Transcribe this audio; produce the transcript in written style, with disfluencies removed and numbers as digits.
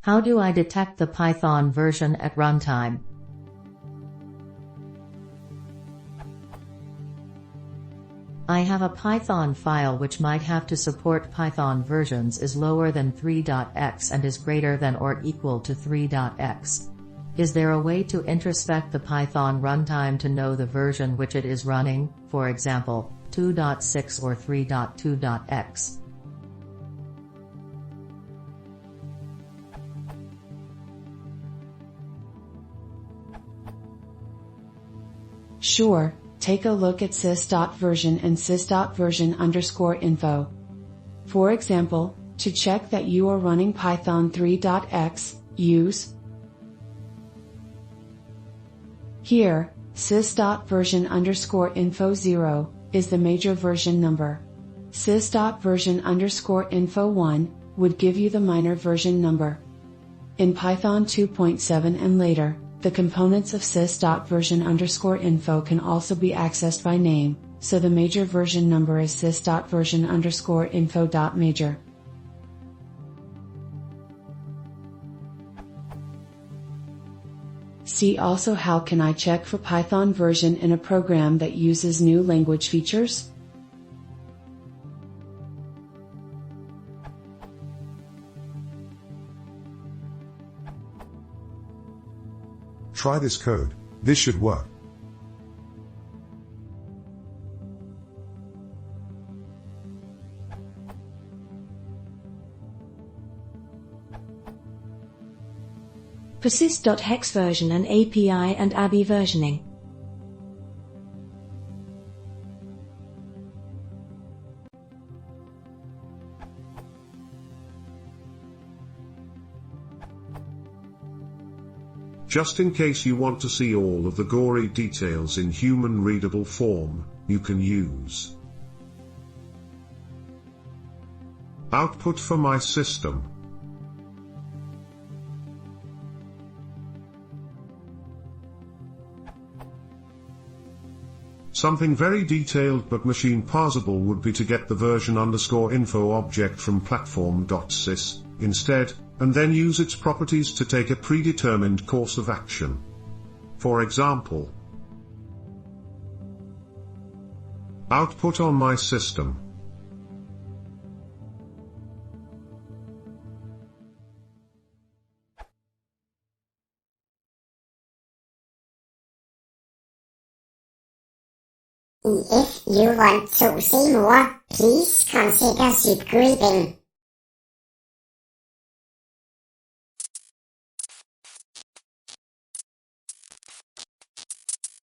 How do I detect the Python version at runtime? I have a Python file which might have to support Python versions is lower than 3.x and is greater than or equal to 3.x. Is there a way to introspect the Python runtime to know the version which it is running, for example, 2.6 or 3.2.x? Sure, take a look at sys.version and sys.version_info. For example, to check that you are running Python 3.x, use here, sys.version_info 0 is the major version number. Sys.version_info 1 would give you the minor version number. In Python 2.7 and later, the components of sys.version_info can also be accessed by name, so the major version number is sys.version_info.major. See also how can I check for Python version in a program that uses new language features? Try this code, this should work. Persist.hex version and API and ABI versioning. Just in case you want to see all of the gory details in human-readable form, you can use output for my system. Something very detailed but machine parsable would be to get the version_info object from platform.sys instead, and then use its properties to take a predetermined course of action. For example, output on my system. If you want to see more, please consider subscribing.